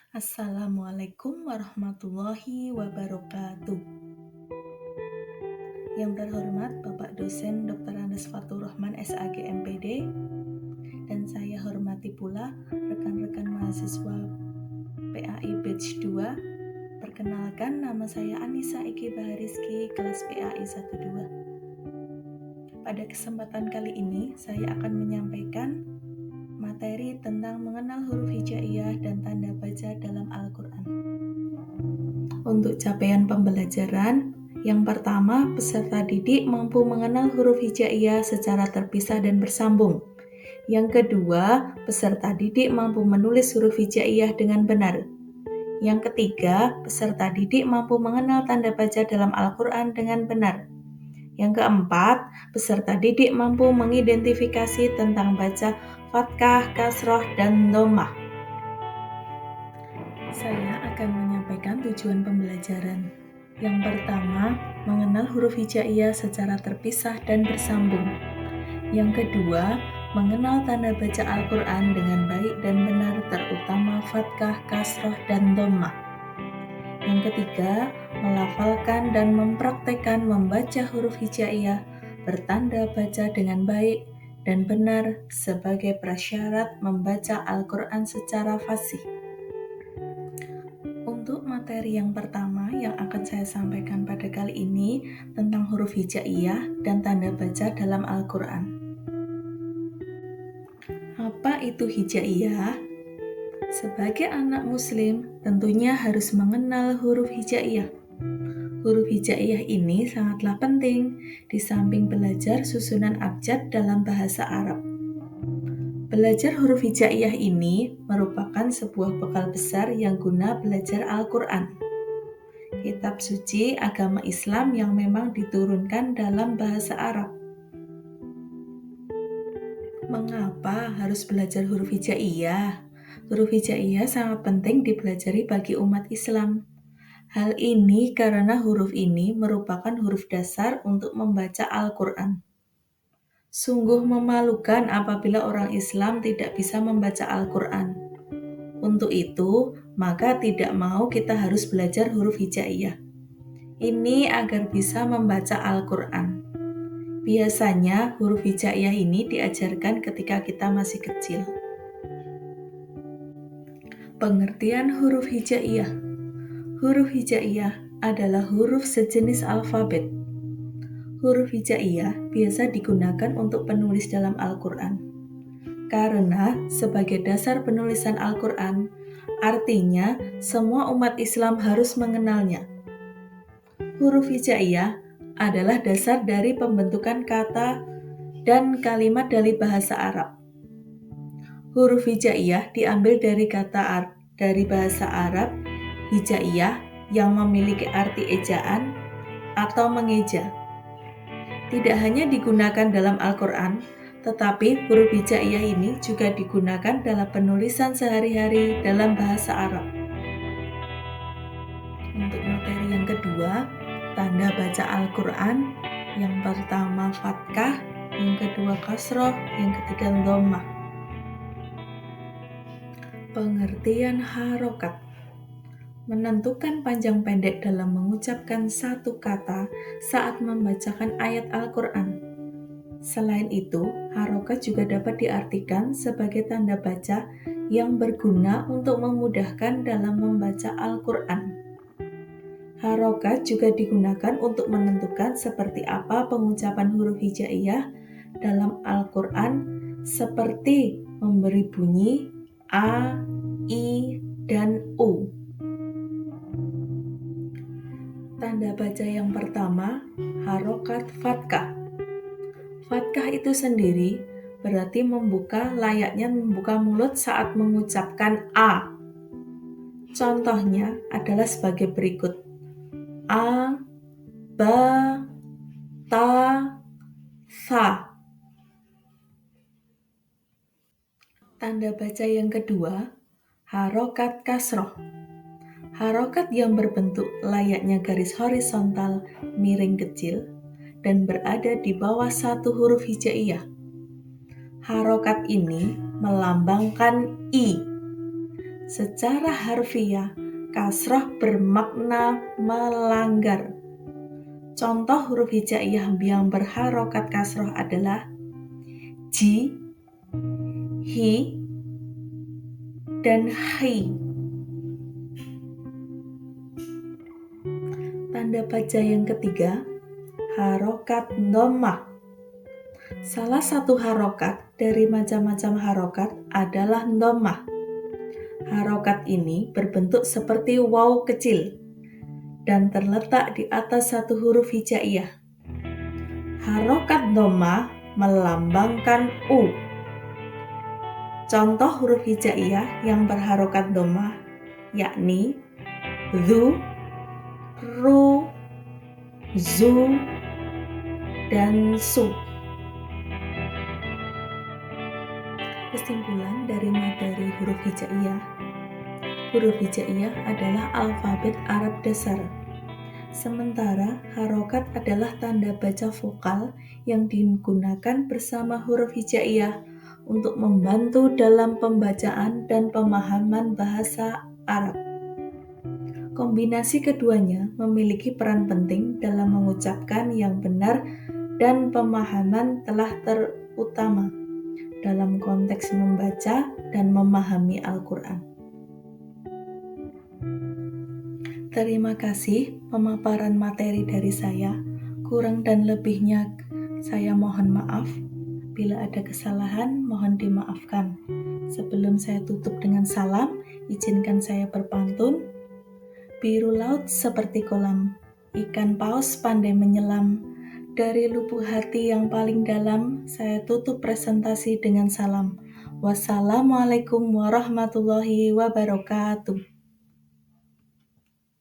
Assalamualaikum warahmatullahi wabarakatuh. Yang terhormat Bapak Dosen Dr. Andes Fatur Rahman SAG MPD, dan saya hormati pula rekan-rekan mahasiswa PAI Batch 2. Perkenalkan, nama saya Anissa Eki Bahariski, kelas PAI 12. Pada kesempatan kali ini, saya akan menyampaikan materi tentang mengenal huruf hijaiyah dan tanda baca dalam Al-Quran. Untuk capaian pembelajaran, yang pertama, peserta didik mampu mengenal huruf hijaiyah secara terpisah dan bersambung. Yang kedua, peserta didik mampu menulis huruf hijaiyah dengan benar. Yang ketiga, peserta didik mampu mengenal tanda baca dalam Al-Quran dengan benar. Yang keempat, peserta didik mampu mengidentifikasi tentang baca fathah, kasroh, dan dhammah. Saya akan menyampaikan tujuan pembelajaran. Yang pertama, mengenal huruf hijaiyah secara terpisah dan bersambung. Yang kedua, mengenal tanda baca Al-Quran dengan baik dan benar, terutama fathah, kasroh, dan dhammah. Yang ketiga, melafalkan dan mempraktekkan membaca huruf hijaiyah bertanda baca dengan baik dan benar sebagai prasyarat membaca Al-Quran secara fasih. Untuk materi yang pertama yang akan saya sampaikan pada kali ini tentang huruf hijaiyah dan tanda baca dalam Al-Quran. Apa itu hijaiyah? Sebagai anak muslim, tentunya harus mengenal huruf hijaiyah. Huruf hijaiyah ini sangatlah penting di samping belajar susunan abjad dalam bahasa Arab. Belajar huruf hijaiyah ini merupakan sebuah bekal besar yang guna belajar Al-Quran, kitab suci agama Islam yang memang diturunkan dalam bahasa Arab. Mengapa harus belajar huruf hijaiyah? Huruf hijaiyah sangat penting dipelajari bagi umat Islam. Hal ini karena huruf ini merupakan huruf dasar untuk membaca Al-Quran. Sungguh memalukan apabila orang Islam tidak bisa membaca Al-Quran. Untuk itu, maka tidak mau kita harus belajar huruf hijaiyah. Ini agar bisa membaca Al-Quran. Biasanya huruf hijaiyah ini diajarkan ketika kita masih kecil. Pengertian huruf hijaiyah. Huruf hijaiyah adalah huruf sejenis alfabet. Huruf hijaiyah biasa digunakan untuk penulis dalam Al-Quran. Karena sebagai dasar penulisan Al-Quran, artinya semua umat Islam harus mengenalnya. Huruf hijaiyah adalah dasar dari pembentukan kata dan kalimat dari bahasa Arab. Huruf hijaiyah diambil dari kata dari bahasa Arab hijaiyah yang memiliki arti ejaan atau mengeja. Tidak hanya digunakan dalam Al-Quran, tetapi huruf hijaiyah ini juga digunakan dalam penulisan sehari-hari dalam bahasa Arab. Untuk materi yang kedua, tanda baca Al-Quran. Yang pertama fathah, yang kedua kasroh, yang ketiga dhammah. Pengertian harokat. Menentukan panjang pendek dalam mengucapkan satu kata saat membacakan ayat Al-Quran. Selain itu, harokat juga dapat diartikan sebagai tanda baca yang berguna untuk memudahkan dalam membaca Al-Quran. Harokat juga digunakan untuk menentukan seperti apa pengucapan huruf hijaiyah dalam Al-Quran, seperti memberi bunyi A, I, dan U. Tanda baca yang pertama, harokat fathah. Fathah itu sendiri berarti membuka, layaknya membuka mulut saat mengucapkan A. Contohnya adalah sebagai berikut. A, ba, ta, tha. Tanda baca yang kedua, harokat kasroh. Harokat yang berbentuk layaknya garis horizontal miring kecil dan berada di bawah satu huruf hijaiyah. Harokat ini melambangkan I. Secara harfiah, kasroh bermakna melanggar. Contoh huruf hijaiyah yang berharokat kasroh adalah ji, hi, dan hi. Tanda baca yang ketiga, harokat dhammah. Salah satu harokat dari macam-macam harokat adalah dhammah. Harokat ini berbentuk seperti waw kecil dan terletak di atas satu huruf hijaiyah. Harokat dhammah melambangkan U. Contoh huruf hijaiyah yang berharokat dhammah yakni dzu, ru, zu, dan su. Kesimpulan dari materi huruf hijaiyah. Huruf hijaiyah adalah alfabet Arab dasar. Sementara harokat adalah tanda baca vokal yang digunakan bersama huruf hijaiyah untuk membantu dalam pembacaan dan pemahaman bahasa Arab. Kombinasi keduanya memiliki peran penting dalam mengucapkan yang benar dan pemahaman telah terutama dalam konteks membaca dan memahami Al-Quran. Terima kasih pemaparan materi dari saya. Kurang dan lebihnya saya mohon maaf. Bila ada kesalahan, mohon dimaafkan. Sebelum saya tutup dengan salam, izinkan saya berpantun. Biru laut seperti kolam, ikan paus pandai menyelam. Dari lubuk hati yang paling dalam, saya tutup presentasi dengan salam. Wassalamualaikum warahmatullahi wabarakatuh.